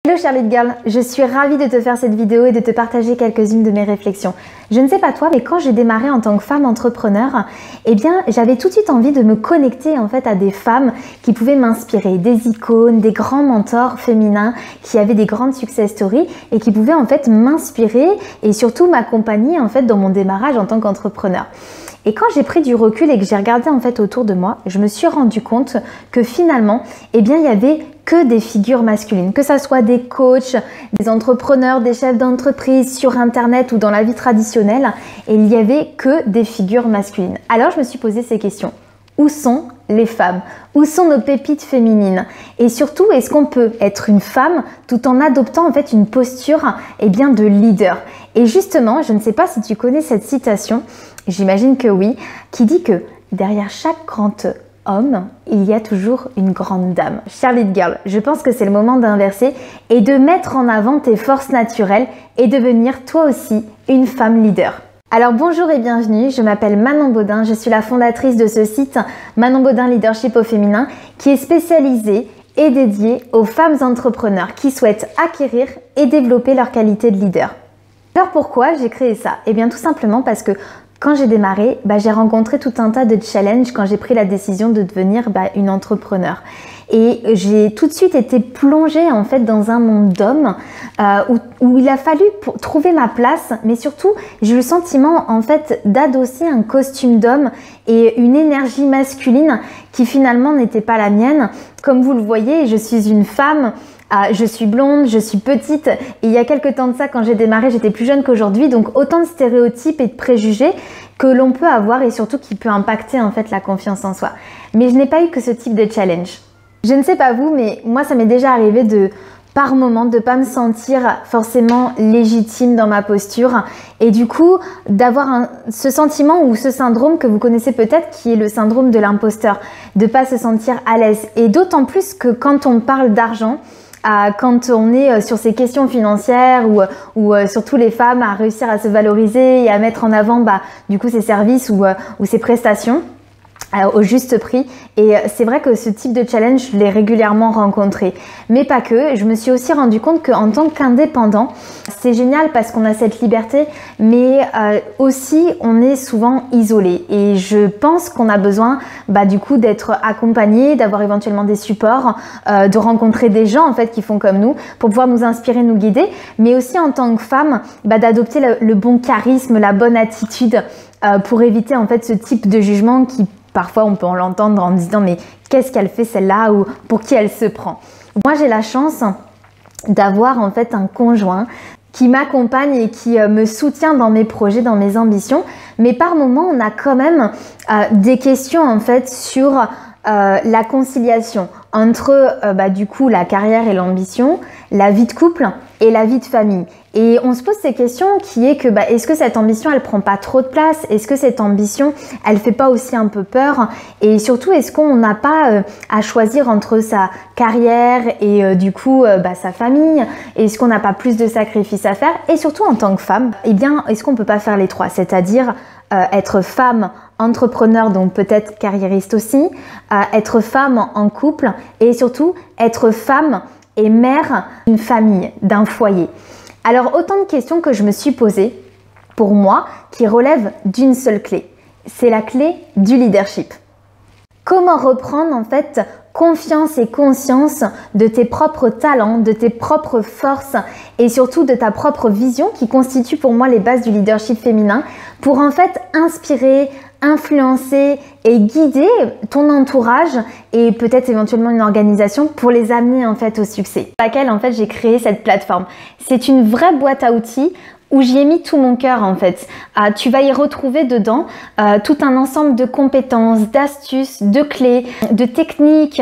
Hello Charlotte Girl, je suis ravie de te faire cette vidéo et de te partager quelques-unes de mes réflexions. Je ne sais pas toi, mais quand j'ai démarré en tant que femme entrepreneur, eh bien j'avais tout de suite envie de me connecter en fait à des femmes qui pouvaient m'inspirer, des icônes, des grands mentors féminins qui avaient des grandes success stories et qui pouvaient en fait m'inspirer et surtout m'accompagner en fait dans mon démarrage en tant qu'entrepreneur. Et quand j'ai pris du recul et que j'ai regardé en fait autour de moi, je me suis rendu compte que finalement, eh bien, il y avait que des figures masculines, que ça soit des coachs, des entrepreneurs, des chefs d'entreprise sur internet ou dans la vie traditionnelle, et il n'y avait que des figures masculines. Alors je me suis posé ces questions. Où sont les femmes? Où sont nos pépites féminines? Et surtout, est-ce qu'on peut être une femme tout en adoptant en fait une posture de leader? Et justement, je ne sais pas si tu connais cette citation, j'imagine que oui, qui dit que derrière chaque grand homme, il y a toujours une grande dame. Charlotte Girl, je pense que c'est le moment d'inverser et de mettre en avant tes forces naturelles et devenir toi aussi une femme leader. Alors bonjour et bienvenue, je m'appelle Manon Baudin, je suis la fondatrice de ce site Manon Baudin Leadership au féminin qui est spécialisé et dédié aux femmes entrepreneurs qui souhaitent acquérir et développer leur qualité de leader. Alors pourquoi j'ai créé ça? Eh bien tout simplement parce que quand j'ai démarré, j'ai rencontré tout un tas de challenges quand j'ai pris la décision de devenir une entrepreneur. Et j'ai tout de suite été plongée en fait dans un monde d'hommes où il a fallu trouver ma place, mais surtout j'ai eu le sentiment en fait d'adosser un costume d'homme et une énergie masculine qui finalement n'était pas la mienne. Comme vous le voyez, je suis une femme. Je suis blonde, je suis petite et il y a quelques temps de ça, quand j'ai démarré, j'étais plus jeune qu'aujourd'hui, donc autant de stéréotypes et de préjugés que l'on peut avoir et surtout qui peut impacter en fait la confiance en soi. Mais je n'ai pas eu que ce type de challenge. Je ne sais pas vous, mais moi ça m'est déjà arrivé par moment de pas me sentir forcément légitime dans ma posture et du coup d'avoir ce sentiment ou ce syndrome que vous connaissez peut-être qui est le syndrome de l'imposteur, de pas se sentir à l'aise et d'autant plus que quand on parle d'argent, quand on est sur ces questions financières ou surtout les femmes à réussir à se valoriser et à mettre en avant du coup ses services ou ses prestations au juste prix. Et c'est vrai que ce type de challenge, je l'ai régulièrement rencontré. Mais pas que, je me suis aussi rendu compte qu'en tant qu'indépendant, c'est génial parce qu'on a cette liberté, mais aussi on est souvent isolé. Et je pense qu'on a besoin du coup d'être accompagné, d'avoir éventuellement des supports, de rencontrer des gens en fait qui font comme nous pour pouvoir nous inspirer, nous guider, mais aussi en tant que femme, d'adopter le bon charisme, la bonne attitude pour éviter en fait ce type de jugement qui parfois on peut l'entendre en disant mais qu'est-ce qu'elle fait celle-là ou pour qui elle se prend. Moi j'ai la chance d'avoir en fait un conjoint qui m'accompagne et qui me soutient dans mes projets, dans mes ambitions, mais par moments on a quand même des questions en fait sur la conciliation entre du coup la carrière et l'ambition, la vie de couple et la vie de famille. Et on se pose ces questions qui est que est-ce que cette ambition elle prend pas trop de place? Est-ce que cette ambition elle fait pas aussi un peu peur? Et surtout est-ce qu'on n'a pas à choisir entre sa carrière et du coup sa famille? Est-ce qu'on n'a pas plus de sacrifices à faire? Et surtout en tant que femme, eh bien est-ce qu'on peut pas faire les trois? C'est-à-dire être femme entrepreneur, donc peut-être carriériste aussi, être femme en couple et surtout être femme et mère d'une famille, d'un foyer. Alors autant de questions que je me suis posées pour moi qui relèvent d'une seule clé. C'est la clé du leadership. Comment reprendre en fait confiance et conscience de tes propres talents, de tes propres forces et surtout de ta propre vision qui constitue pour moi les bases du leadership féminin pour en fait inspirer, influencer et guider ton entourage et peut-être éventuellement une organisation pour les amener en fait au succès. Pour laquelle en fait j'ai créé cette plateforme. C'est une vraie boîte à outils où j'y ai mis tout mon cœur en fait. Tu vas y retrouver dedans tout un ensemble de compétences, d'astuces, de clés, de techniques,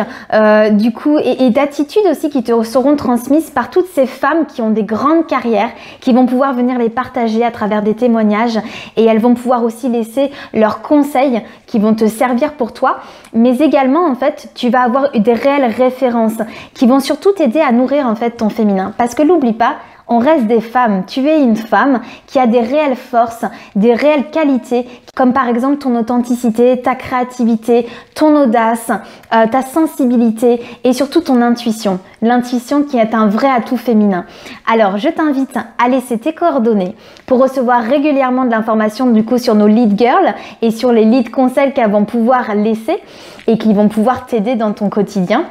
du coup et d'attitudes aussi qui te seront transmises par toutes ces femmes qui ont des grandes carrières, qui vont pouvoir venir les partager à travers des témoignages et elles vont pouvoir aussi laisser leurs conseils qui vont te servir pour toi, mais également en fait tu vas avoir des réelles références qui vont surtout t'aider à nourrir en fait ton féminin parce que n'oublie pas, on reste des femmes. Tu es une femme qui a des réelles forces, des réelles qualités, comme par exemple ton authenticité, ta créativité, ton audace, ta sensibilité et surtout ton intuition. L'intuition qui est un vrai atout féminin. Alors, je t'invite à laisser tes coordonnées pour recevoir régulièrement de l'information du coup sur nos lead girls et sur les lead conseils qu'elles vont pouvoir laisser et qui vont pouvoir t'aider dans ton quotidien.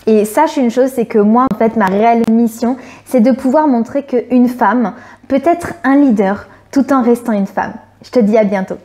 Et sache une chose, c'est que moi, en fait, ma réelle mission, c'est de pouvoir montrer qu'une femme peut être un leader tout en restant une femme. Je te dis à bientôt.